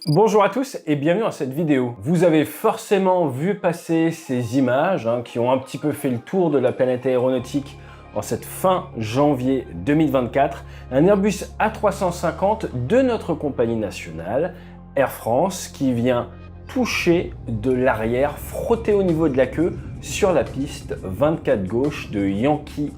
Bonjour à tous et bienvenue dans cette vidéo. Vous avez forcément vu passer ces images qui ont un petit peu fait le tour de la planète aéronautique en cette fin janvier 2024. Un Airbus A350 de notre compagnie nationale, Air France, qui vient toucher de l'arrière, frotter au niveau de la queue sur la piste 24 gauche de Yankee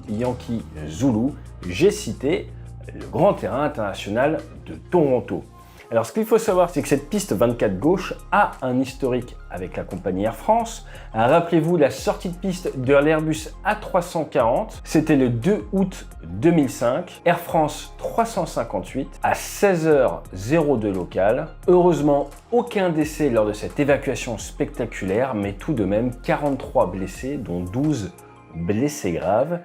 Zulu. J'ai cité le grand terrain international de Toronto. Alors ce qu'il faut savoir, c'est que cette piste 24 gauche a un historique avec la compagnie Air France. Rappelez-vous la sortie de piste de l'Airbus A340, c'était le 2 août 2005. Air France 358 à 16h02 local. Heureusement, aucun décès lors de cette évacuation spectaculaire, mais tout de même 43 blessés, dont 12 blessés graves,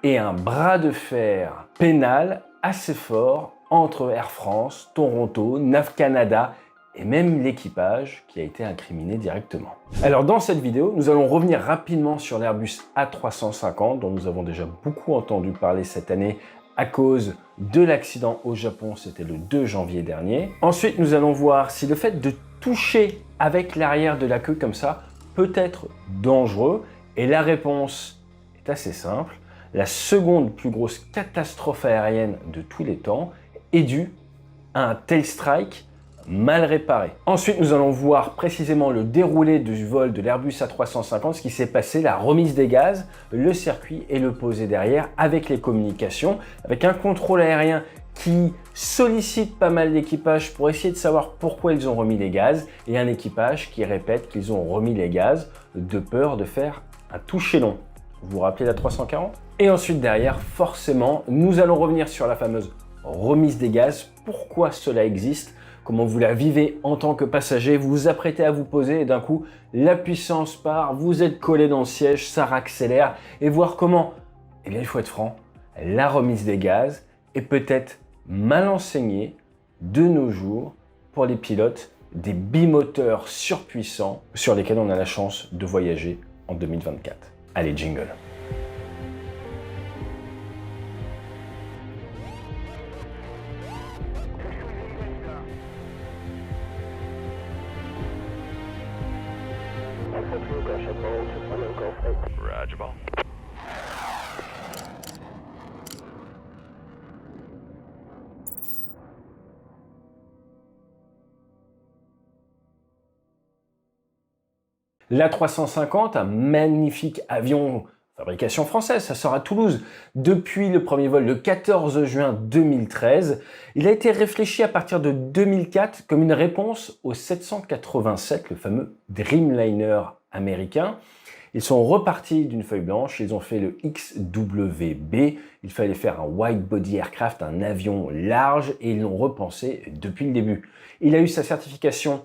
et un bras de fer pénal assez fort entre Air France, Toronto, NAV Canada et même l'équipage qui a été incriminé directement. Alors dans cette vidéo, nous allons revenir rapidement sur l'Airbus A350 dont nous avons déjà beaucoup entendu parler cette année à cause de l'accident au Japon, c'était le 2 janvier dernier. Ensuite, nous allons voir si le fait de toucher avec l'arrière de la queue comme ça peut être dangereux. Et la réponse est assez simple. La seconde plus grosse catastrophe aérienne de tous les temps est due à un tail strike mal réparé. Ensuite, nous allons voir précisément le déroulé du vol de l'Airbus A350, ce qui s'est passé, la remise des gaz, le circuit et le posé derrière avec les communications, avec un contrôle aérien qui sollicite pas mal l'équipage pour essayer de savoir pourquoi ils ont remis les gaz et un équipage qui répète qu'ils ont remis les gaz de peur de faire un toucher long. Vous vous rappelez la 340? Et ensuite derrière, forcément, nous allons revenir sur la fameuse remise des gaz, pourquoi cela existe, comment vous la vivez en tant que passager, vous vous apprêtez à vous poser et d'un coup, la puissance part, vous êtes collé dans le siège, ça accélère et voir comment, eh bien il faut être franc, la remise des gaz est peut-être mal enseignée de nos jours pour les pilotes des bimoteurs surpuissants sur lesquels on a la chance de voyager en 2024. Allez, jingle. Roger ball. L'A350, un magnifique avion fabrication française, ça sort à Toulouse depuis le premier vol le 14 juin 2013. Il a été réfléchi à partir de 2004 comme une réponse au 787, le fameux Dreamliner américain. Ils sont repartis d'une feuille blanche, ils ont fait le XWB, il fallait faire un wide body aircraft, un avion large, et ils l'ont repensé depuis le début. Il a eu sa certification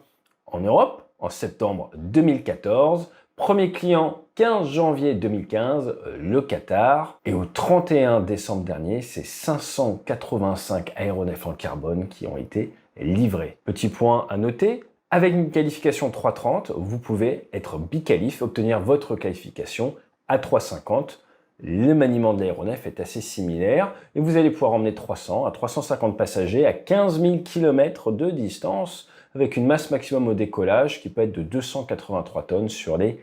en Europe en septembre 2014, premier client 15 janvier 2015, le Qatar, et au 31 décembre dernier, c'est 585 aéronefs en carbone qui ont été livrés. Petit point à noter, avec une qualification 330, vous pouvez être biqualif, obtenir votre qualification A350. Le maniement de l'aéronef est assez similaire et vous allez pouvoir emmener 300 à 350 passagers à 15 000 km de distance avec une masse maximum au décollage qui peut être de 283 tonnes sur les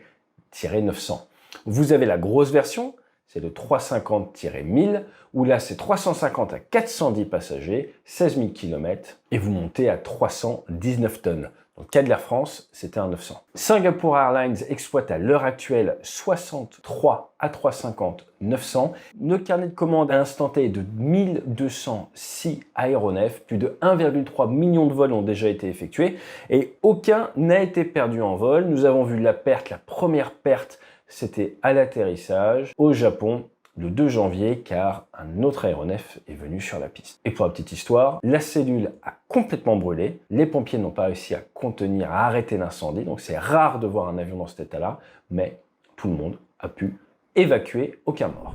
-900. Vous avez la grosse version, c'est le 350-1000, où là c'est 350 à 410 passagers, 16 000 km, et vous montez à 319 tonnes. Dans le cas de l'Air France, c'était un 900. Singapore Airlines exploite à l'heure actuelle 63 A350-900. Le carnet de commandes à l'instant T est de 1206 aéronefs. Plus de 1,3 million de vols ont déjà été effectués et aucun n'a été perdu en vol. Nous avons vu la première perte, c'était à l'atterrissage au Japon le 2 janvier, car un autre aéronef est venu sur la piste. Et pour la petite histoire, la cellule a complètement brûlé. Les pompiers n'ont pas réussi à contenir, à arrêter l'incendie. Donc c'est rare de voir un avion dans cet état-là, mais tout le monde a pu évacuer, aucun mort.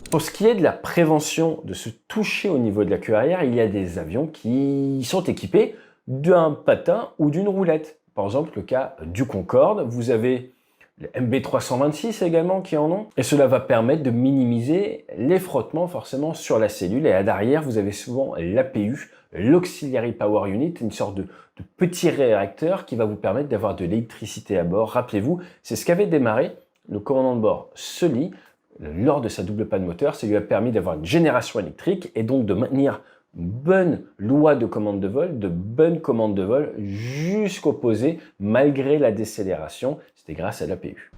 Pour ce qui est de la prévention de se toucher au niveau de la queue arrière, il y a des avions qui sont équipés d'un patin ou d'une roulette. Par exemple, le cas du Concorde, vous avez les MB326 également qui en ont. Et cela va permettre de minimiser les frottements forcément sur la cellule. Et à l'arrière, vous avez souvent l'APU, l'Auxiliary Power Unit, une sorte de petit réacteur qui va vous permettre d'avoir de l'électricité à bord. Rappelez-vous, c'est ce qu'avait démarré le commandant de bord Sully lors de sa double panne moteur. Ça lui a permis d'avoir une génération électrique et donc de maintenir une bonne loi de commande de vol, de bonnes commandes de vol jusqu'au posé malgré la décélération. C'était grâce à l'APU.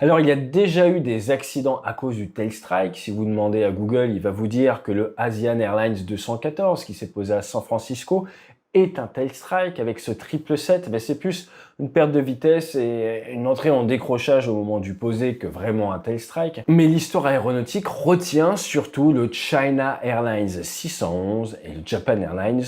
Alors, il y a déjà eu des accidents à cause du tail strike. Si vous demandez à Google, il va vous dire que le Asian Airlines 214 qui s'est posé à San Francisco est un tail strike avec ce 777. Mais c'est plus une perte de vitesse et une entrée en décrochage au moment du posé que vraiment un tail strike. Mais l'histoire aéronautique retient surtout le China Airlines 611 et le Japan Airlines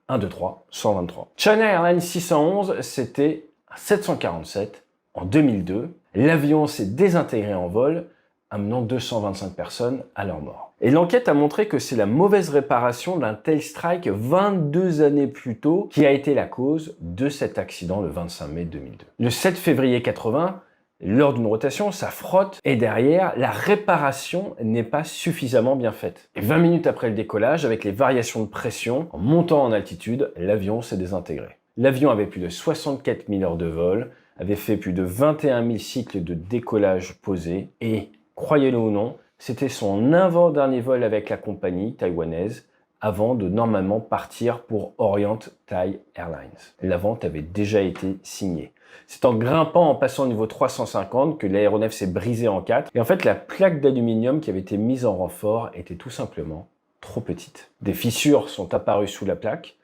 123-123. China Airlines 611, c'était un 747 en 2002. L'avion s'est désintégré en vol, amenant 225 personnes à leur mort. Et l'enquête a montré que c'est la mauvaise réparation d'un tail strike 22 années plus tôt qui a été la cause de cet accident le 25 mai 2002. Le 7 février 80, lors d'une rotation, ça frotte et derrière, la réparation n'est pas suffisamment bien faite. Et 20 minutes après le décollage, avec les variations de pression, en montant en altitude, l'avion s'est désintégré. L'avion avait plus de 64 000 heures de vol, avait fait plus de 21 000 cycles de décollage posé et, croyez-le ou non, c'était son avant-dernier vol avec la compagnie taïwanaise avant de normalement partir pour Orient Thai Airlines. La vente avait déjà été signée. C'est en grimpant, en passant au niveau 350 que l'aéronef s'est brisé en 4. Et en fait, la plaque d'aluminium qui avait été mise en renfort était tout simplement trop petite. Des fissures sont apparues sous la plaque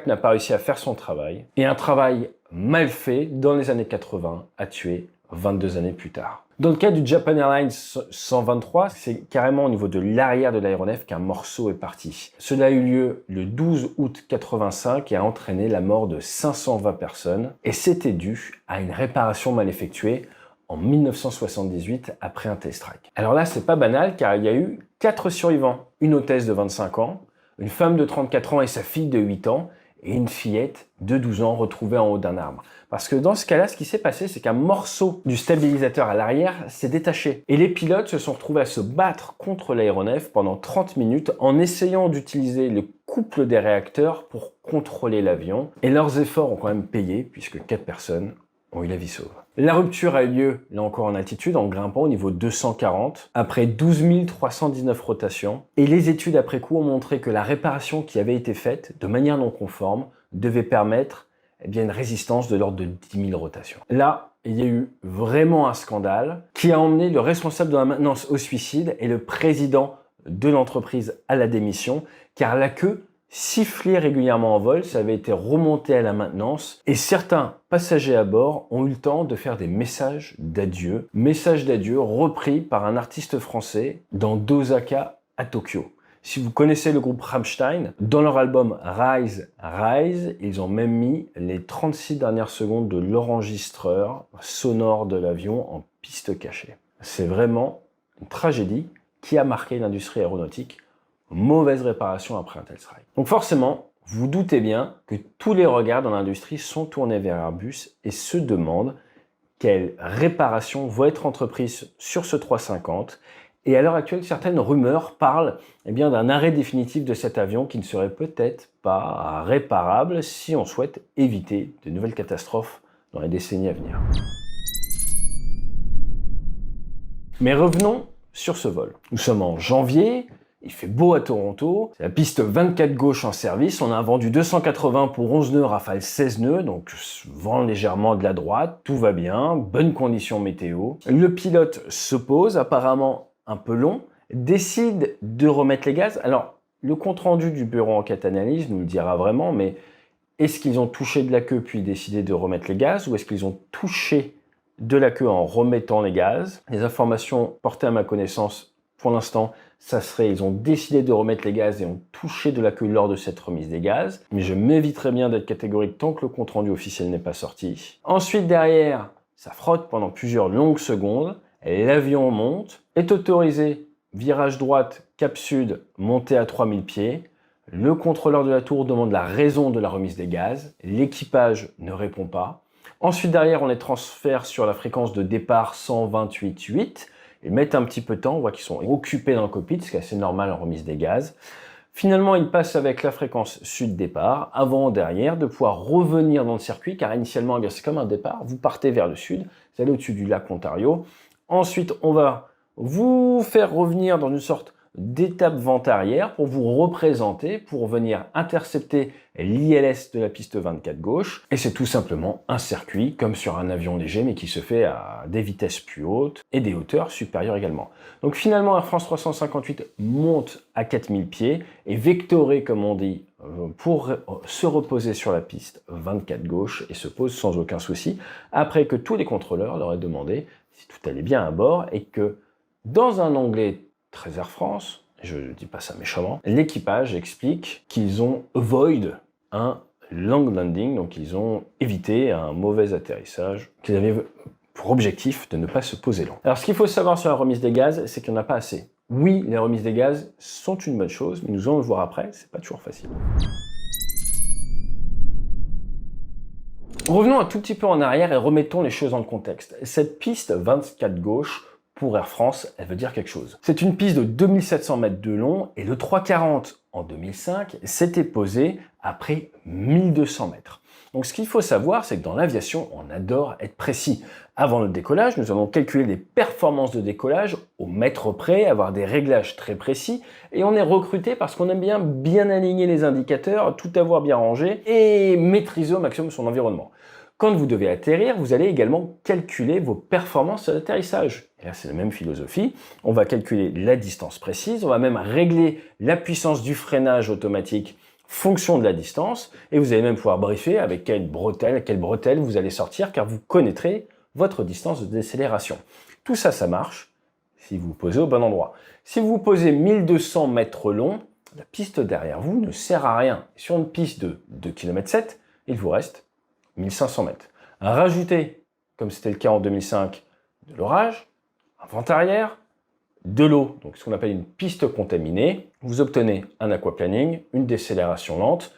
n'a pas réussi à faire son travail. Et un travail mal fait dans les années 80 a tué 22 années plus tard. Dans le cas du Japan Airlines 123, c'est carrément au niveau de l'arrière de l'aéronef qu'un morceau est parti. Cela a eu lieu le 12 août 85 et a entraîné la mort de 520 personnes. Et c'était dû à une réparation mal effectuée en 1978 après un tail strike. Alors là, c'est pas banal car il y a eu 4 survivants. Une hôtesse de 25 ans, une femme de 34 ans et sa fille de 8 ans, et une fillette de 12 ans retrouvée en haut d'un arbre. Parce que dans ce cas-là, ce qui s'est passé, c'est qu'un morceau du stabilisateur à l'arrière s'est détaché. Et les pilotes se sont retrouvés à se battre contre l'aéronef pendant 30 minutes en essayant d'utiliser le couple des réacteurs pour contrôler l'avion. Et leurs efforts ont quand même payé, puisque 4 personnes ont eu la vie sauve. La rupture a eu lieu, là encore en altitude, en grimpant au niveau 240, après 12 319 rotations. Et les études après coup ont montré que la réparation qui avait été faite, de manière non conforme, devait permettre une résistance de l'ordre de 10 000 rotations. Là, il y a eu vraiment un scandale qui a emmené le responsable de la maintenance au suicide et le président de l'entreprise à la démission, car la queue sifflait régulièrement en vol, ça avait été remonté à la maintenance et certains passagers à bord ont eu le temps de faire des messages d'adieu repris par un artiste français dans Dosaka à Tokyo. Si vous connaissez le groupe Rammstein, dans leur album Rise, Rise, ils ont même mis les 36 dernières secondes de l'enregistreur sonore de l'avion en piste cachée. C'est vraiment une tragédie qui a marqué l'industrie aéronautique. Mauvaise réparation après un tail strike. Donc forcément, vous doutez bien que tous les regards dans l'industrie sont tournés vers Airbus et se demandent quelles réparations vont être entreprises sur ce 350. Et à l'heure actuelle, certaines rumeurs parlent d'un arrêt définitif de cet avion qui ne serait peut-être pas réparable si on souhaite éviter de nouvelles catastrophes dans les décennies à venir. Mais revenons sur ce vol. Nous sommes en janvier. Il fait beau à Toronto, c'est la piste 24 gauche en service, on a un vent du 280 pour 11 nœuds, rafale 16 nœuds, donc vent légèrement de la droite, tout va bien, bonnes conditions météo. Le pilote se pose, apparemment un peu long, décide de remettre les gaz. Alors, le compte-rendu du bureau enquête analyse nous le dira vraiment, mais est-ce qu'ils ont touché de la queue puis décidé de remettre les gaz, ou est-ce qu'ils ont touché de la queue en remettant les gaz? Les informations portées à ma connaissance, pour l'instant, ça serait, ils ont décidé de remettre les gaz et ont touché de la queue lors de cette remise des gaz. Mais je m'éviterai bien d'être catégorique tant que le compte-rendu officiel n'est pas sorti. Ensuite, derrière, ça frotte pendant plusieurs longues secondes. L'avion monte, est autorisé, virage droite, cap sud, montée à 3000 pieds. Le contrôleur de la tour demande la raison de la remise des gaz. L'équipage ne répond pas. Ensuite, derrière, on les transfère sur la fréquence de départ 128.8. Ils mettent un petit peu de temps, on voit qu'ils sont occupés dans le cockpit, ce qui est assez normal en remise des gaz. Finalement, ils passent avec la fréquence sud-départ, avant, derrière, de pouvoir revenir dans le circuit, car initialement, c'est comme un départ, vous partez vers le sud, vous allez au-dessus du lac Ontario. Ensuite, on va vous faire revenir dans une sorte d'étape vente arrière pour vous représenter, pour venir intercepter l'ILS de la piste 24 gauche. Et c'est tout simplement un circuit, comme sur un avion léger, mais qui se fait à des vitesses plus hautes et des hauteurs supérieures également. Donc finalement, Air France 358 monte à 4000 pieds et vectoré, comme on dit, pour se reposer sur la piste 24 gauche et se pose sans aucun souci, après que tous les contrôleurs leur aient demandé si tout allait bien à bord et que dans un anglais très Air France, je ne dis pas ça méchamment, l'équipage explique qu'ils ont avoid un long landing, donc ils ont évité un mauvais atterrissage, qu'ils avaient pour objectif de ne pas se poser lent. Alors ce qu'il faut savoir sur la remise des gaz, c'est qu'il n'y en a pas assez. Oui, les remises des gaz sont une bonne chose, mais nous allons le voir après, c'est pas toujours facile. Revenons un tout petit peu en arrière et remettons les choses dans le contexte. Cette piste 24 gauche, pour Air France, elle veut dire quelque chose. C'est une piste de 2700 mètres de long et le 340 en 2005 s'était posé après 1200 mètres. Donc ce qu'il faut savoir, c'est que dans l'aviation, on adore être précis. Avant le décollage, nous allons calculer les performances de décollage au mètre près, avoir des réglages très précis, et on est recruté parce qu'on aime bien aligner les indicateurs, tout avoir bien rangé et maîtriser au maximum son environnement. Quand vous devez atterrir, vous allez également calculer vos performances d'atterrissage. Et là, c'est la même philosophie. On va calculer la distance précise, on va même régler la puissance du freinage automatique fonction de la distance, et vous allez même pouvoir briefer avec quelle bretelle vous allez sortir, car vous connaîtrez votre distance de décélération. Tout ça, ça marche si vous vous posez au bon endroit. Si vous vous posez 1200 mètres long, la piste derrière vous ne sert à rien. Sur une piste de 2,7 km, il vous reste 1500 mètres. Rajoutez, comme c'était le cas en 2005, de l'orage, un vent-arrière, de l'eau, donc ce qu'on appelle une piste contaminée, vous obtenez un aquaplaning, une décélération lente,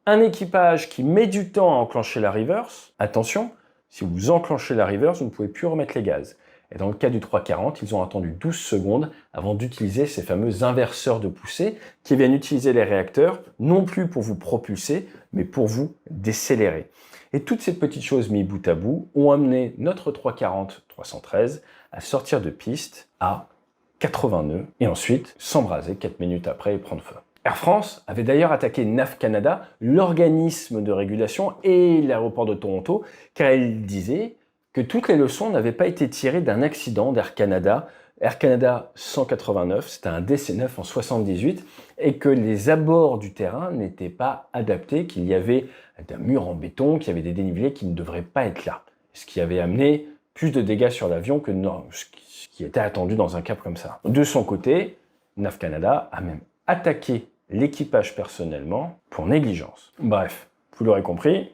un équipage qui met du temps à enclencher la reverse. Attention, si vous enclenchez la reverse, vous ne pouvez plus remettre les gaz. Et dans le cas du 340, ils ont attendu 12 secondes avant d'utiliser ces fameux inverseurs de poussée qui viennent utiliser les réacteurs, non plus pour vous propulser, mais pour vous décélérer. Et toutes ces petites choses mises bout à bout ont amené notre 340-313 à sortir de piste à 80 nœuds et ensuite s'embraser 4 minutes après et prendre feu. Air France avait d'ailleurs attaqué NAV Canada, l'organisme de régulation et l'aéroport de Toronto, car elle disait que toutes les leçons n'avaient pas été tirées d'un accident d'Air Canada. Air Canada 189, c'était un DC-9 en 78, et que les abords du terrain n'étaient pas adaptés, qu'il y avait un mur en béton, qu'il y avait des dénivelés qui ne devraient pas être là. Ce qui avait amené plus de dégâts sur l'avion que ce qui était attendu dans un cas comme ça. De son côté, NAV Canada a même attaqué l'équipage personnellement pour négligence. Bref, vous l'aurez compris,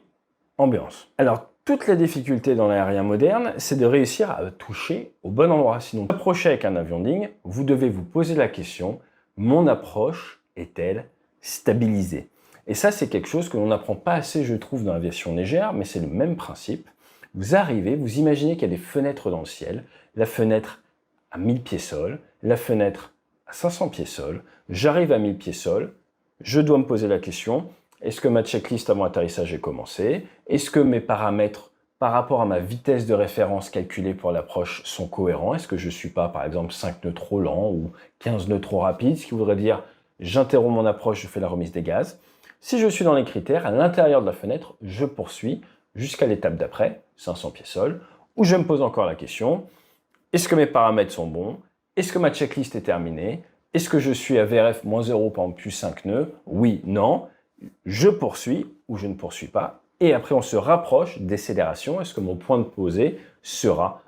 ambiance. Alors, toute la difficulté dans l'aérien moderne, c'est de réussir à toucher au bon endroit. Sinon, pour approcher avec un avion digne, vous devez vous poser la question, mon approche est-elle stabilisée? Et ça, c'est quelque chose que l'on n'apprend pas assez, je trouve, dans l'aviation légère, mais c'est le même principe. Vous arrivez, vous imaginez qu'il y a des fenêtres dans le ciel, la fenêtre à 1000 pieds sol, la fenêtre à 500 pieds sol, j'arrive à 1000 pieds sol, je dois me poser la question, est-ce que ma checklist avant atterrissage est commencée? Est-ce que mes paramètres par rapport à ma vitesse de référence calculée pour l'approche sont cohérents? Est-ce que je ne suis pas, par exemple, 5 nœuds trop lent ou 15 nœuds trop rapide? Ce qui voudrait dire, j'interromps mon approche, je fais la remise des gaz. Si je suis dans les critères, à l'intérieur de la fenêtre, je poursuis jusqu'à l'étape d'après, 500 pieds sol, où je me pose encore la question, est-ce que mes paramètres sont bons? Est-ce que ma checklist est terminée? Est-ce que je suis à VRF -0, par exemple, plus 5 nœuds? Oui, non. Je poursuis ou je ne poursuis pas. Et après, on se rapproche décélération. Est-ce que mon point de posée sera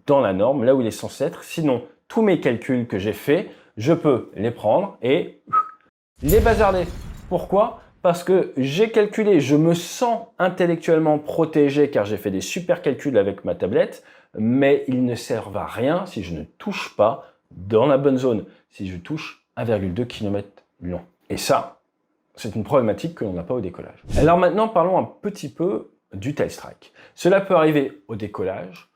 dans la norme, là où il est censé être? Sinon, tous mes calculs que j'ai faits, je peux les prendre et les bazarder. Pourquoi? Parce que j'ai calculé, je me sens intellectuellement protégé car j'ai fait des super calculs avec ma tablette, mais ils ne servent à rien si je ne touche pas dans la bonne zone, si je touche 1,2 km long. Et ça, C'est une problématique que l'on n'a pas au décollage. Alors maintenant, parlons un petit peu du tail strike. Cela peut arriver au décollage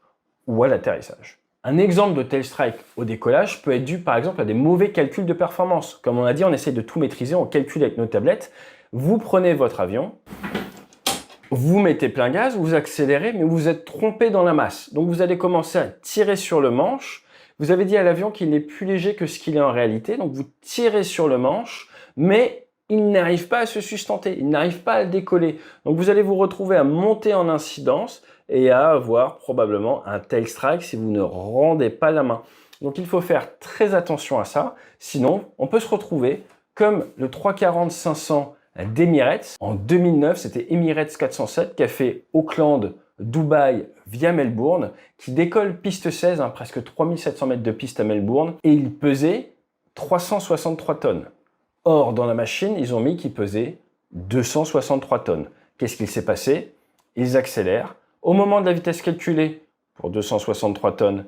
ou à l'atterrissage. Un exemple de tail strike au décollage peut être dû par exemple à des mauvais calculs de performance. Comme on a dit, on essaie de tout maîtriser, on calcule avec nos tablettes. Vous prenez votre avion, vous mettez plein gaz, vous accélérez, mais vous êtes trompé dans la masse. Donc vous allez commencer à tirer sur le manche. Vous avez dit à l'avion qu'il est plus léger que ce qu'il est en réalité, donc vous tirez sur le manche, mais il n'arrive pas à se sustenter, il n'arrive pas à décoller. Donc vous allez vous retrouver à monter en incidence et à avoir probablement un tail strike si vous ne rendez pas la main. Donc il faut faire très attention à ça, sinon on peut se retrouver comme le 340-500 d'Emirates. En 2009, c'était Emirates 407 qui a fait Auckland, Dubaï via Melbourne, qui décolle piste 16, presque 3700 mètres de piste à Melbourne, et il pesait 363 tonnes. Or, dans la machine, ils ont mis qu'il pesait 263 tonnes. Qu'est-ce qu'il s'est passé? Ils accélèrent. Au moment de la vitesse calculée, pour 263 tonnes,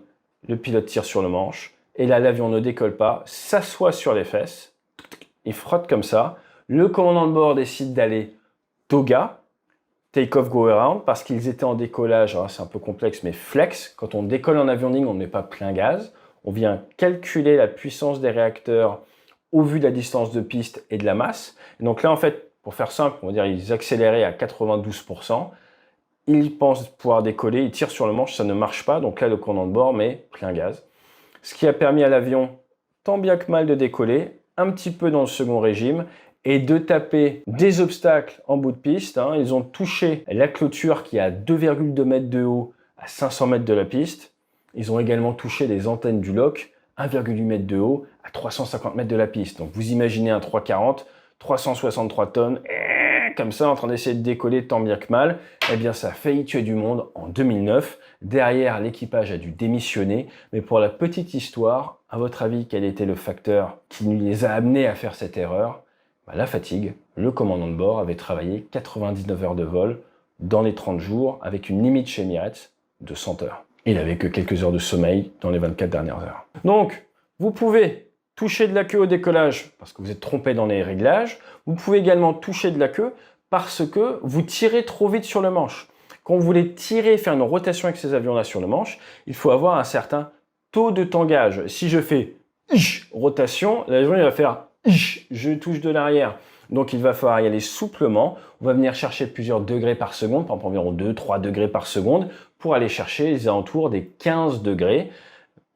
le pilote tire sur le manche, et là, l'avion ne décolle pas, s'assoit sur les fesses, il frotte comme ça. Le commandant de bord décide d'aller TOGA, Take Off Go Around, parce qu'ils étaient en décollage, c'est un peu complexe, mais flex. Quand on décolle en avion ligne, on ne met pas plein gaz. On vient calculer la puissance des réacteurs au vu de la distance de piste et de la masse. Et donc là, en fait, pour faire simple, on va dire ils accéléraient à 92%. Ils pensent pouvoir décoller, ils tirent sur le manche, ça ne marche pas. Donc là, le commandant de bord met plein gaz. Ce qui a permis à l'avion, tant bien que mal, de décoller, un petit peu dans le second régime, et de taper des obstacles en bout de piste. Ils ont touché la clôture qui est à 2,2 mètres de haut à 500 mètres de la piste. Ils ont également touché les antennes du lock, 1,8 mètre de haut à 350 mètres de la piste. Donc vous imaginez un 340, 363 tonnes, comme ça, en train d'essayer de décoller tant bien que mal. Eh bien, ça a failli tuer du monde en 2009. Derrière, l'équipage a dû démissionner. Mais pour la petite histoire, à votre avis, quel était le facteur qui les a amenés à faire cette erreur? La fatigue. Le commandant de bord avait travaillé 99 heures de vol dans les 30 jours avec une limite chez Emirates de 100 heures. Il n'avait que quelques heures de sommeil dans les 24 dernières heures. Donc, vous pouvez toucher de la queue au décollage parce que vous êtes trompé dans les réglages. Vous pouvez également toucher de la queue parce que vous tirez trop vite sur le manche. Quand vous voulez tirer, faire une rotation avec ces avions-là sur le manche, il faut avoir un certain taux de tangage. Si je fais rotation, l'avion va faire je touche de l'arrière. Donc il va falloir y aller souplement. On va venir chercher plusieurs degrés par seconde, par exemple environ 2-3 degrés par seconde, pour aller chercher les alentours des 15 degrés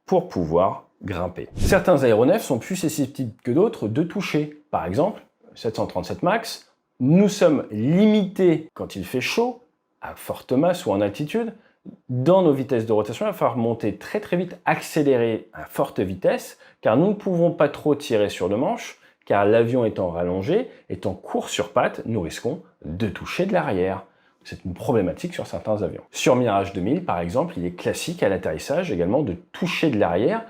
pour pouvoir grimper. Certains aéronefs sont plus susceptibles que d'autres de toucher. Par exemple, 737 MAX, nous sommes limités quand il fait chaud, à forte masse ou en altitude. Dans nos vitesses de rotation, il va falloir monter très très vite, accélérer à forte vitesse, car nous ne pouvons pas trop tirer sur le manche, car l'avion étant rallongé, étant court sur pattes, nous risquons de toucher de l'arrière. C'est une problématique sur certains avions. Sur Mirage 2000, par exemple, il est classique à l'atterrissage également de toucher de l'arrière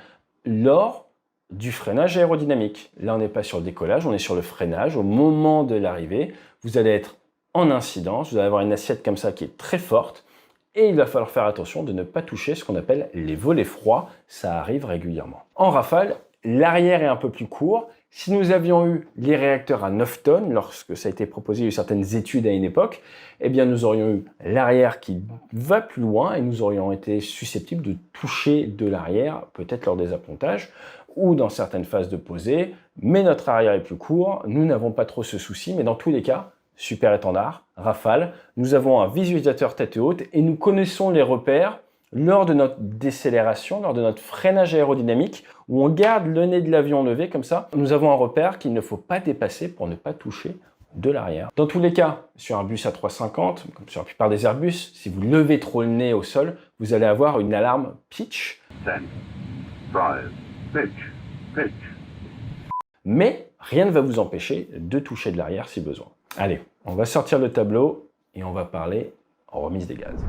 lors du freinage aérodynamique. Là, on n'est pas sur le décollage, on est sur le freinage. Au moment de l'arrivée, vous allez être en incidence, vous allez avoir une assiette comme ça qui est très forte, et il va falloir faire attention de ne pas toucher ce qu'on appelle les volets froids. Ça arrive régulièrement. En rafale, l'arrière est un peu plus court. Si nous avions eu les réacteurs à 9 tonnes, lorsque ça a été proposé, il y a eu certaines études à une époque, eh bien nous aurions eu l'arrière qui va plus loin et nous aurions été susceptibles de toucher de l'arrière, peut-être lors des appontages ou dans certaines phases de posée. Mais notre arrière est plus court, nous n'avons pas trop ce souci, mais dans tous les cas, super étendard, rafale, nous avons un visualisateur tête haute et nous connaissons les repères lors de notre décélération, lors de notre freinage aérodynamique, où on garde le nez de l'avion levé comme ça. Nous avons un repère qu'il ne faut pas dépasser pour ne pas toucher de l'arrière. Dans tous les cas, sur un bus A350, comme sur la plupart des Airbus, si vous levez trop le nez au sol, vous allez avoir une alarme pitch. 10, 5, pitch, pitch. Mais rien ne va vous empêcher de toucher de l'arrière si besoin. Allez, on va sortir le tableau et on va parler en remise des gaz.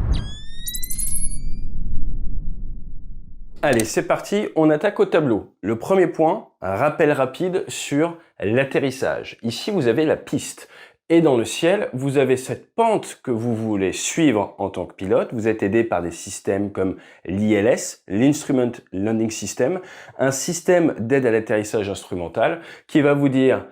Allez, c'est parti, on attaque au tableau. Le premier point, un rappel rapide sur l'atterrissage. Ici, vous avez la piste. Et dans le ciel, vous avez cette pente que vous voulez suivre en tant que pilote. Vous êtes aidé par des systèmes comme l'ILS, l'Instrument Landing System, un système d'aide à l'atterrissage instrumental qui va vous dire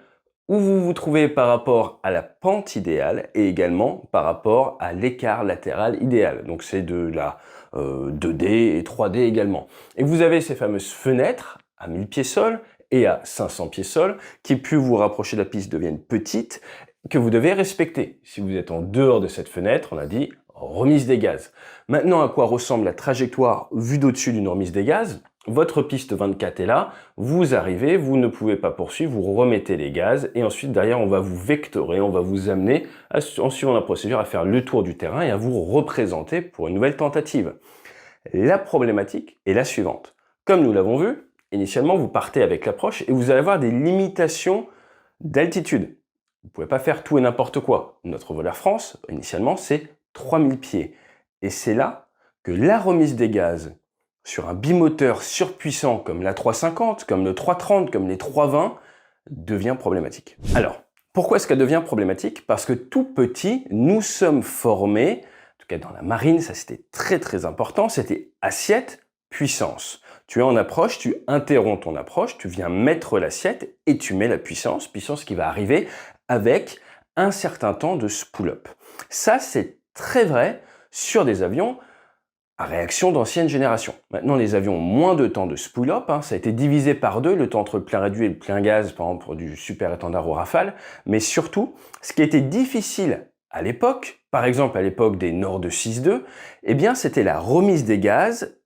où vous vous trouvez par rapport à la pente idéale et également par rapport à l'écart latéral idéal. Donc c'est de la 2D et 3D également. Et vous avez ces fameuses fenêtres à 1000 pieds sol et à 500 pieds sol qui, plus vous rapprochez de la piste, deviennent petites, que vous devez respecter. Si vous êtes en dehors de cette fenêtre, on a dit remise des gaz. Maintenant, à quoi ressemble la trajectoire vue d'au-dessus d'une remise des gaz? Votre piste 24 est là, vous arrivez, vous ne pouvez pas poursuivre, vous remettez les gaz et ensuite derrière on va vous vectorer, on va vous amener en suivant la procédure à faire le tour du terrain et à vous représenter pour une nouvelle tentative. La problématique est la suivante. Comme nous l'avons vu, initialement vous partez avec l'approche et vous allez avoir des limitations d'altitude. Vous ne pouvez pas faire tout et n'importe quoi. Notre vol Air France, initialement, c'est 3000 pieds. Et c'est là que la remise des gaz sur un bimoteur surpuissant comme la 350, comme le 330, comme les 320, devient problématique. Alors, pourquoi est-ce qu'elle devient problématique? Parce que tout petit, nous sommes formés, en tout cas dans la marine, ça c'était très très important, c'était assiette, puissance. Tu es en approche, tu interromps ton approche, tu viens mettre l'assiette et tu mets la puissance qui va arriver avec un certain temps de spool-up. Ça, c'est très vrai sur des avions à réaction d'ancienne génération. Maintenant, les avions ont moins de temps de spool-up, ça a été divisé par 2, le temps entre le plein réduit et le plein gaz, par exemple pour du super étendard au Rafale, mais surtout, ce qui était difficile à l'époque, par exemple à l'époque des Nord 6.2, eh bien c'était la remise des gaz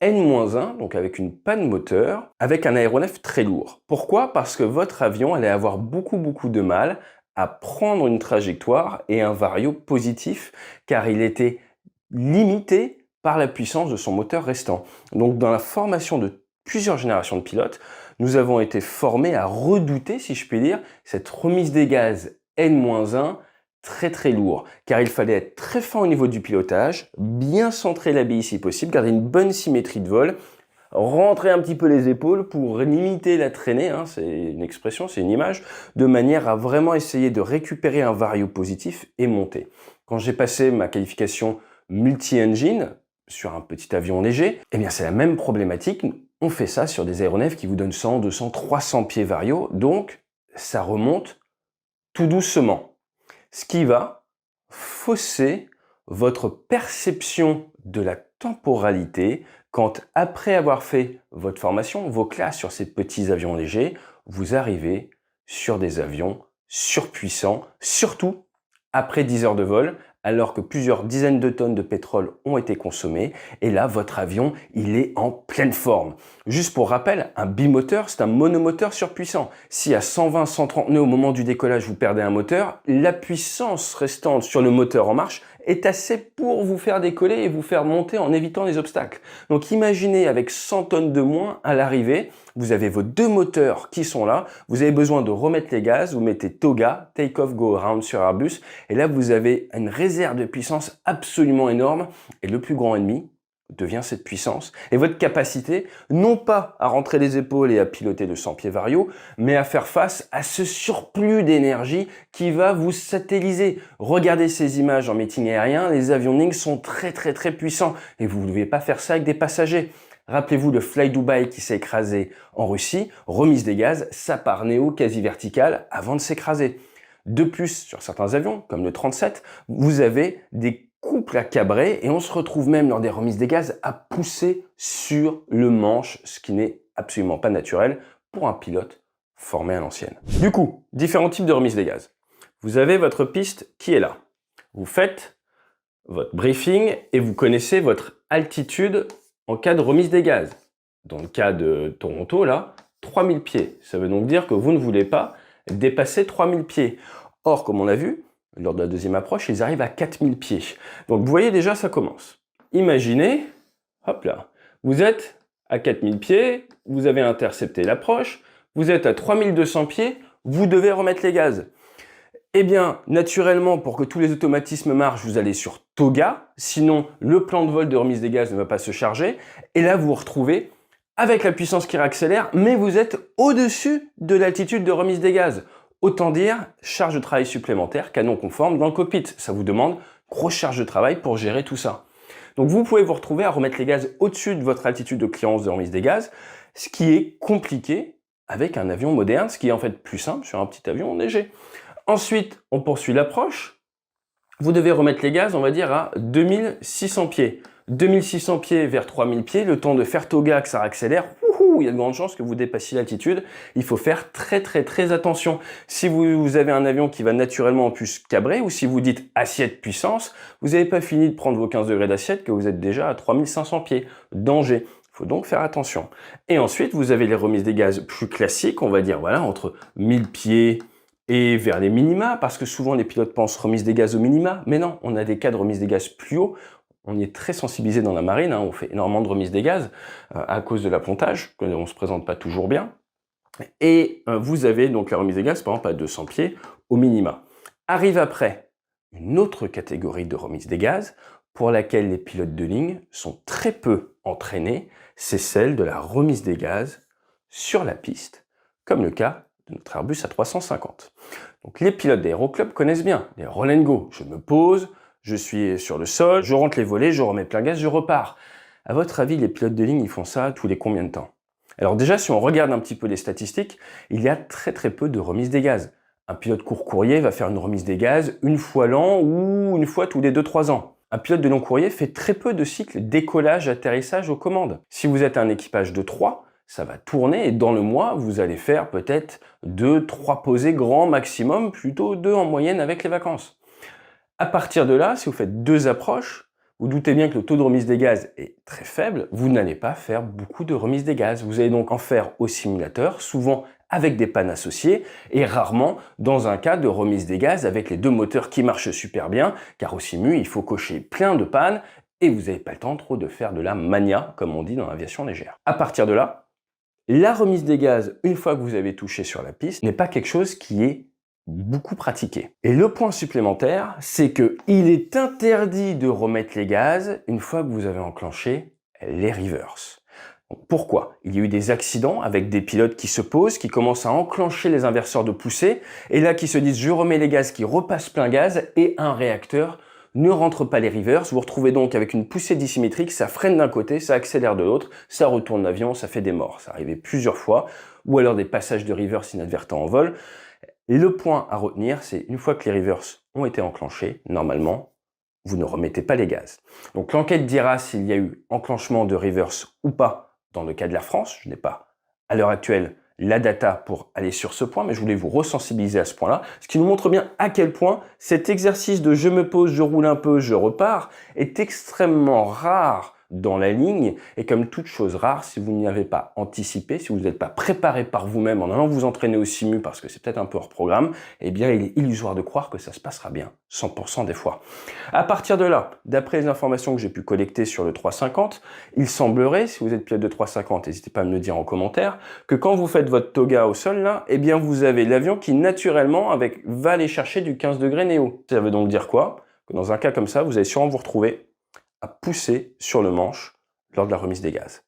N-1, donc avec une panne moteur, avec un aéronef très lourd. Pourquoi? Parce que votre avion allait avoir beaucoup de mal à prendre une trajectoire et un vario positif, car il était limité par la puissance de son moteur restant. Donc dans la formation de plusieurs générations de pilotes, nous avons été formés à redouter, si je puis dire, cette remise des gaz N-1 très lourd, car il fallait être très fin au niveau du pilotage, bien centrer la bille si possible, garder une bonne symétrie de vol, rentrer un petit peu les épaules pour limiter la traînée, c'est une expression, c'est une image, de manière à vraiment essayer de récupérer un vario positif et monter. Quand j'ai passé ma qualification multi-engine sur un petit avion léger, eh bien c'est la même problématique. On fait ça sur des aéronefs qui vous donnent 100, 200, 300 pieds vario, donc ça remonte tout doucement. Ce qui va fausser votre perception de la temporalité quand, après avoir fait votre formation, vos classes sur ces petits avions légers, vous arrivez sur des avions surpuissants, surtout après 10 heures de vol, alors que plusieurs dizaines de tonnes de pétrole ont été consommées, et là, votre avion, il est en pleine forme. Juste pour rappel, un bimoteur, c'est un monomoteur surpuissant. Si à 120-130 nœuds au moment du décollage, vous perdez un moteur, la puissance restante sur le moteur en marche est assez pour vous faire décoller et vous faire monter en évitant les obstacles. Donc imaginez avec 100 tonnes de moins à l'arrivée, vous avez vos 2 moteurs qui sont là, vous avez besoin de remettre les gaz, vous mettez TOGA, Take Off Go Around sur Airbus, et là vous avez une réserve de puissance absolument énorme, et le plus grand ennemi devient cette puissance, et votre capacité, non pas à rentrer les épaules et à piloter de 100 pieds vario, mais à faire face à ce surplus d'énergie qui va vous satelliser. Regardez ces images en meeting aérien, les avions sont très puissants, et vous ne devez pas faire ça avec des passagers. Rappelez-vous le Fly Dubai qui s'est écrasé en Russie, remise des gaz, ça part néo quasi vertical avant de s'écraser. De plus, sur certains avions, comme le 37, vous avez des couples à cabrer et on se retrouve même lors des remises des gaz à pousser sur le manche, ce qui n'est absolument pas naturel pour un pilote formé à l'ancienne. Du coup, différents types de remises des gaz. Vous avez votre piste qui est là. Vous faites votre briefing et vous connaissez votre altitude en cas de remise des gaz. Dans le cas de Toronto, là, 3000 pieds. Ça veut donc dire que vous ne voulez pas dépasser 3000 pieds. Or, comme on l'a vu, lors de la deuxième approche, ils arrivent à 4000 pieds. Donc vous voyez déjà, ça commence. Imaginez, hop là, vous êtes à 4000 pieds, vous avez intercepté l'approche, vous êtes à 3200 pieds, vous devez remettre les gaz. Eh bien, naturellement, pour que tous les automatismes marchent, vous allez sur TOGA, sinon le plan de vol de remise des gaz ne va pas se charger, et là vous vous retrouvez avec la puissance qui réaccélère, mais vous êtes au-dessus de l'altitude de remise des gaz. Autant dire, charge de travail supplémentaire, canon conforme dans le cockpit. Ça vous demande grosse charge de travail pour gérer tout ça. Donc vous pouvez vous retrouver à remettre les gaz au-dessus de votre altitude de clearance de remise des gaz, ce qui est compliqué avec un avion moderne, ce qui est en fait plus simple sur un petit avion léger. Ensuite, on poursuit l'approche. Vous devez remettre les gaz, on va dire, à 2600 pieds. 2600 pieds vers 3000 pieds, le temps de faire toga, que ça accélère, il y a de grandes chances que vous dépassiez l'altitude. Il faut faire très attention. Si vous avez un avion qui va naturellement en plus cabrer, ou si vous dites assiette puissance, vous n'avez pas fini de prendre vos 15 degrés d'assiette que vous êtes déjà à 3500 pieds. Danger. Il faut donc faire attention. Et ensuite, vous avez les remises des gaz plus classiques, on va dire, voilà, entre 1000 pieds et vers les minima, parce que souvent les pilotes pensent remise des gaz au minima, mais non, on a des cas de remise des gaz plus haut. On y est très sensibilisé dans la marine, on fait énormément de remises des gaz à cause de l'appontage, on ne se présente pas toujours bien. Et vous avez donc la remise des gaz, par exemple, à 200 pieds au minima. Arrive après une autre catégorie de remise des gaz pour laquelle les pilotes de ligne sont très peu entraînés, c'est celle de la remise des gaz sur la piste, comme le cas de notre Airbus A350. Donc les pilotes d'aéroclub connaissent bien les roll and go. Je me pose, je suis sur le sol, je rentre les volets, je remets plein gaz, je repars. À votre avis, les pilotes de ligne, ils font ça tous les combien de temps? Alors déjà, si on regarde un petit peu les statistiques, il y a très peu de remises des gaz. Un pilote court courrier va faire une remise des gaz une fois l'an ou une fois tous les 2-3 ans. Un pilote de long courrier fait très peu de cycles décollage-atterrissage aux commandes. Si vous êtes un équipage de 3, ça va tourner et dans le mois, vous allez faire peut-être 2-3 posées grand maximum, plutôt 2 en moyenne avec les vacances. À partir de là, si vous faites 2 approches, vous doutez bien que le taux de remise des gaz est très faible, vous n'allez pas faire beaucoup de remise des gaz. Vous allez donc en faire au simulateur, souvent avec des pannes associées, et rarement dans un cas de remise des gaz avec les 2 moteurs qui marchent super bien, car au simu, il faut cocher plein de pannes, et vous n'avez pas le temps trop de faire de la mania, comme on dit dans l'aviation légère. À partir de là, la remise des gaz, une fois que vous avez touché sur la piste, n'est pas quelque chose qui est beaucoup pratiqué. Et le point supplémentaire, c'est que il est interdit de remettre les gaz une fois que vous avez enclenché les reverse. Pourquoi? Il y a eu des accidents avec des pilotes qui se posent, qui commencent à enclencher les inverseurs de poussée, et là qui se disent je remets les gaz, qui repassent plein gaz, et un réacteur ne rentre pas les reverse. Vous vous retrouvez donc avec une poussée dissymétrique, ça freine d'un côté, ça accélère de l'autre, ça retourne l'avion, ça fait des morts. Ça arrivait plusieurs fois, ou alors des passages de reverse inadvertants en vol. Le point à retenir, c'est une fois que les reverse ont été enclenchés, normalement, vous ne remettez pas les gaz. Donc l'enquête dira s'il y a eu enclenchement de reverse ou pas dans le cas de l'Air France. Je n'ai pas, à l'heure actuelle, la data pour aller sur ce point, mais je voulais vous ressensibiliser à ce point-là, ce qui nous montre bien à quel point cet exercice de je me pose, je roule un peu, je repars est extrêmement rare dans la ligne, et comme toute chose rare, si vous n'y avez pas anticipé, si vous n'êtes pas préparé par vous-même en allant vous entraîner au simu parce que c'est peut-être un peu hors programme, eh bien il est illusoire de croire que ça se passera bien, 100% des fois. À partir de là, d'après les informations que j'ai pu collecter sur le 350, il semblerait, si vous êtes pilote de 350, n'hésitez pas à me le dire en commentaire, que quand vous faites votre toga au sol là, eh bien vous avez l'avion qui naturellement va aller chercher du 15 degrés néo. Ça veut donc dire quoi? Que dans un cas comme ça, vous allez sûrement vous retrouver à pousser sur le manche lors de la remise des gaz.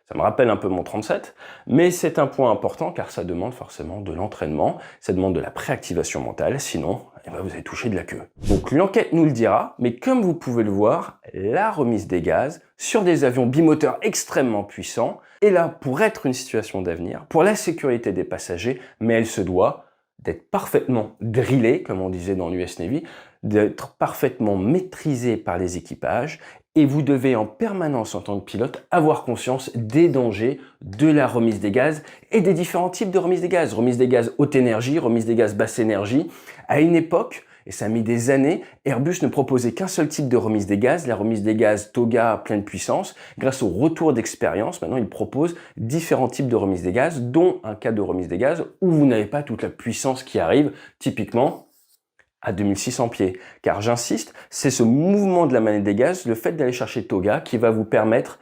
Ça me rappelle un peu mon 37, mais c'est un point important car ça demande forcément de l'entraînement, ça demande de la préactivation mentale, sinon vous allez toucher de la queue. Donc l'enquête nous le dira, mais comme vous pouvez le voir, la remise des gaz sur des avions bimoteurs extrêmement puissants est là pour être une situation d'avenir, pour la sécurité des passagers, mais elle se doit d'être parfaitement drillée, comme on disait dans l'US Navy, d'être parfaitement maîtrisée par les équipages, et vous devez en permanence en tant que pilote avoir conscience des dangers de la remise des gaz et des différents types de remise des gaz. Remise des gaz haute énergie, remise des gaz basse énergie. À une époque, et ça a mis des années, Airbus ne proposait qu'un seul type de remise des gaz, la remise des gaz TOGA à pleine puissance. Grâce au retour d'expérience, maintenant il propose différents types de remise des gaz, dont un cas de remise des gaz où vous n'avez pas toute la puissance qui arrive, typiquement à 2600 pieds. Car j'insiste, c'est ce mouvement de la manette des gaz, le fait d'aller chercher TOGA, qui va vous permettre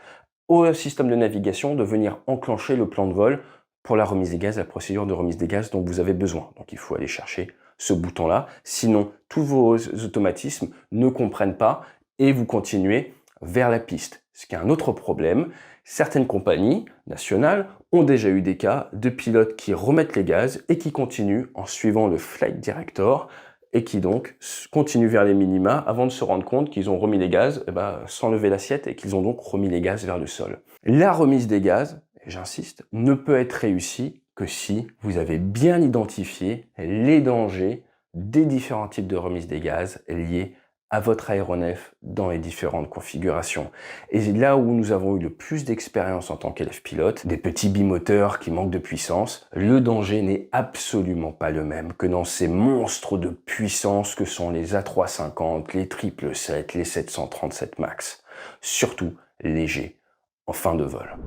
au système de navigation de venir enclencher le plan de vol pour la remise des gaz, la procédure de remise des gaz dont vous avez besoin. Donc il faut aller chercher ce bouton-là, sinon tous vos automatismes ne comprennent pas et vous continuez vers la piste. Ce qui est un autre problème, certaines compagnies nationales ont déjà eu des cas de pilotes qui remettent les gaz et qui continuent en suivant le flight director et qui donc continuent vers les minima avant de se rendre compte qu'ils ont remis les gaz sans lever l'assiette et qu'ils ont donc remis les gaz vers le sol. La remise des gaz, et j'insiste, ne peut être réussie que si vous avez bien identifié les dangers des différents types de remise des gaz liés à votre aéronef dans les différentes configurations. Et c'est là où nous avons eu le plus d'expérience en tant qu'élève pilote, des petits bimoteurs qui manquent de puissance, le danger n'est absolument pas le même que dans ces monstres de puissance que sont les A350, les 777, les 737 MAX. Surtout légers en fin de vol.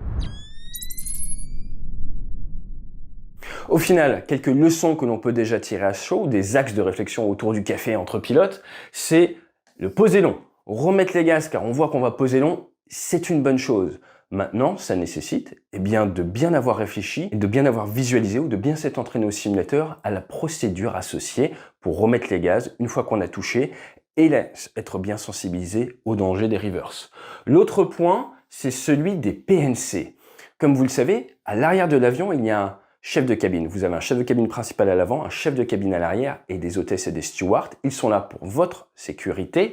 Au final, quelques leçons que l'on peut déjà tirer à chaud, des axes de réflexion autour du café entre pilotes, c'est le poser long. Remettre les gaz car on voit qu'on va poser long, c'est une bonne chose. Maintenant, ça nécessite de bien avoir réfléchi, et de bien avoir visualisé ou de bien s'être entraîné au simulateur à la procédure associée pour remettre les gaz une fois qu'on a touché et être bien sensibilisé au danger des reverse. L'autre point, c'est celui des PNC. Comme vous le savez, à l'arrière de l'avion, il y a un chef de cabine. Vous avez un chef de cabine principal à l'avant, un chef de cabine à l'arrière et des hôtesses et des stewards. Ils sont là pour votre sécurité.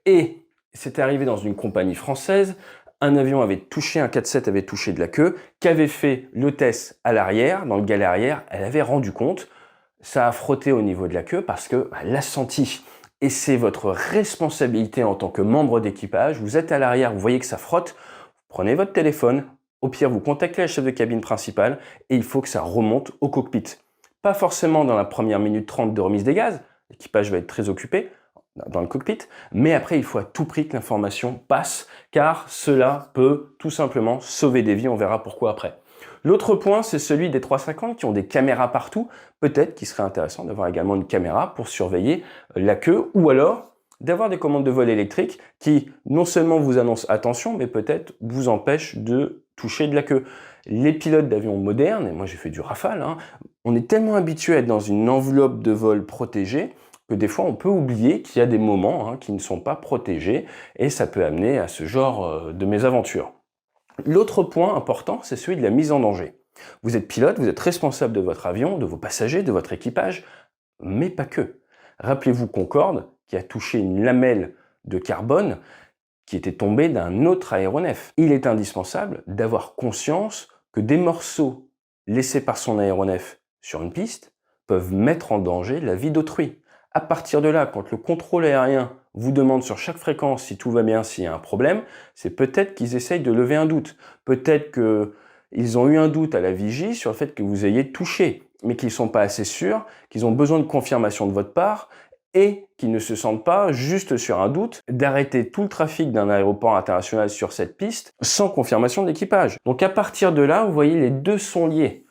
Et c'est arrivé dans une compagnie française. Un avion avait touché, un 4-7 avait touché de la queue. Qu'avait fait l'hôtesse à l'arrière, dans le galet arrière? Elle avait rendu compte. Ça a frotté au niveau de la queue parce qu'elle l'a senti. Et c'est votre responsabilité en tant que membre d'équipage. Vous êtes à l'arrière, vous voyez que ça frotte. Vous prenez votre téléphone. Au pire, vous contactez le chef de cabine principal et il faut que ça remonte au cockpit. Pas forcément dans la première minute 30 de remise des gaz, l'équipage va être très occupé dans le cockpit, mais après il faut à tout prix que l'information passe car cela peut tout simplement sauver des vies, on verra pourquoi après. L'autre point, c'est celui des 350 qui ont des caméras partout. Peut-être qu'il serait intéressant d'avoir également une caméra pour surveiller la queue ou alors d'avoir des commandes de vol électriques qui non seulement vous annoncent attention, mais peut-être vous empêchent de toucher de la queue. Les pilotes d'avions modernes, et moi j'ai fait du Rafale, on est tellement habitué à être dans une enveloppe de vol protégée que des fois on peut oublier qu'il y a des moments qui ne sont pas protégés et ça peut amener à ce genre de mésaventures. L'autre point important, c'est celui de la mise en danger. Vous êtes pilote, vous êtes responsable de votre avion, de vos passagers, de votre équipage, mais pas que. Rappelez-vous Concorde, qui a touché une lamelle de carbone qui était tombée d'un autre aéronef. Il est indispensable d'avoir conscience que des morceaux laissés par son aéronef sur une piste peuvent mettre en danger la vie d'autrui. À partir de là, quand le contrôle aérien vous demande sur chaque fréquence si tout va bien, s'il y a un problème, c'est peut-être qu'ils essayent de lever un doute. Peut-être qu'ils ont eu un doute à la vigie sur le fait que vous ayez touché, mais qu'ils ne sont pas assez sûrs, qu'ils ont besoin de confirmation de votre part et qu'ils ne se sentent pas, juste sur un doute, d'arrêter tout le trafic d'un aéroport international sur cette piste sans confirmation d'équipage. Donc à partir de là, vous voyez, les deux sont liés.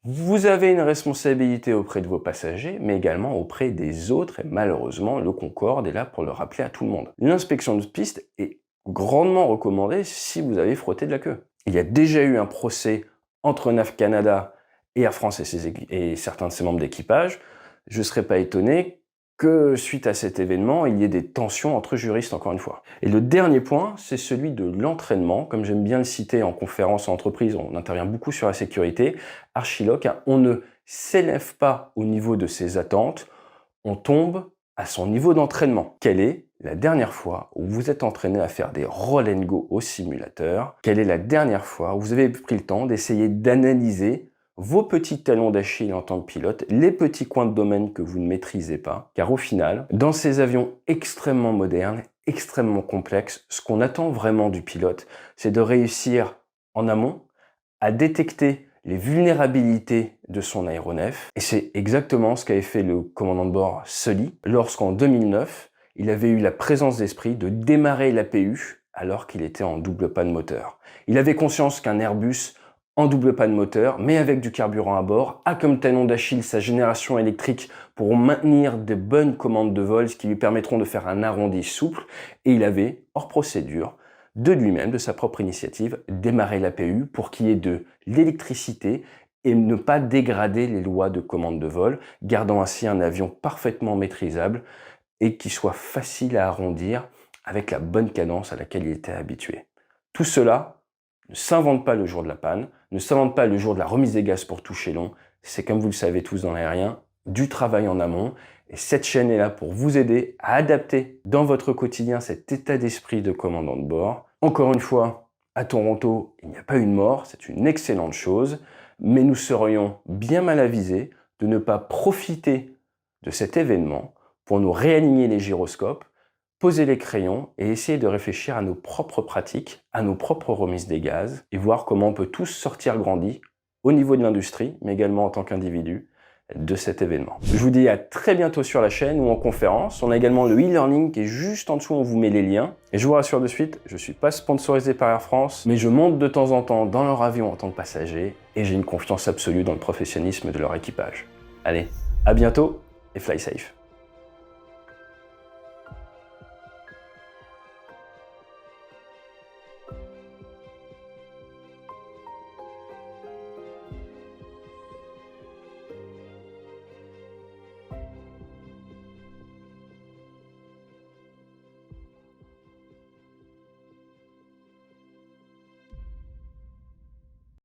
Vous avez une responsabilité auprès de vos passagers, mais également auprès des autres, et malheureusement, le Concorde est là pour le rappeler à tout le monde. L'inspection de piste est grandement recommandée si vous avez frotté de la queue. Il y a déjà eu un procès entre NAV Canada et Air France et certains de ses membres d'équipage. Je ne serais pas étonné que suite à cet événement, il y ait des tensions entre juristes, encore une fois. Et le dernier point, c'est celui de l'entraînement. Comme j'aime bien le citer en conférence en entreprise, on intervient beaucoup sur la sécurité. Archiloc, on ne s'élève pas au niveau de ses attentes, on tombe à son niveau d'entraînement. Quelle est la dernière fois où vous êtes entraîné à faire des roll and go au simulateur? Quelle est la dernière fois où vous avez pris le temps d'essayer d'analyser vos petits talons d'Achille en tant que pilote, les petits coins de domaine que vous ne maîtrisez pas? Car au final, dans ces avions extrêmement modernes, extrêmement complexes, ce qu'on attend vraiment du pilote, c'est de réussir en amont à détecter les vulnérabilités de son aéronef. Et c'est exactement ce qu'avait fait le commandant de bord Sully lorsqu'en 2009, il avait eu la présence d'esprit de démarrer l'APU alors qu'il était en double panne moteur. Il avait conscience qu'un Airbus en double panne moteur, mais avec du carburant à bord, a comme talon d'Achille sa génération électrique pour maintenir de bonnes commandes de vol, ce qui lui permettront de faire un arrondi souple, et il avait, hors procédure, de lui-même, de sa propre initiative, démarré l'APU pour qu'il y ait de l'électricité et ne pas dégrader les lois de commande de vol, gardant ainsi un avion parfaitement maîtrisable et qui soit facile à arrondir avec la bonne cadence à laquelle il était habitué. Tout cela ne s'invente pas le jour de la panne, ne s'invente pas le jour de la remise des gaz pour toucher long. C'est, comme vous le savez tous dans l'aérien, du travail en amont. Et cette chaîne est là pour vous aider à adapter dans votre quotidien cet état d'esprit de commandant de bord. Encore une fois, à Toronto, il n'y a pas eu de mort, c'est une excellente chose. mais nous serions bien mal avisés de ne pas profiter de cet événement pour nous réaligner les gyroscopes, poser les crayons et essayer de réfléchir à nos propres pratiques, à nos propres remises des gaz et voir comment on peut tous sortir grandis au niveau de l'industrie, mais également en tant qu'individu, de cet événement. Je vous dis à très bientôt sur la chaîne ou en conférence. On a également le e-learning qui est juste en dessous, on vous met les liens. Et je vous rassure de suite, je ne suis pas sponsorisé par Air France, mais je monte de temps en temps dans leur avion en tant que passager et j'ai une confiance absolue dans le professionnalisme de leur équipage. Allez, à bientôt et fly safe.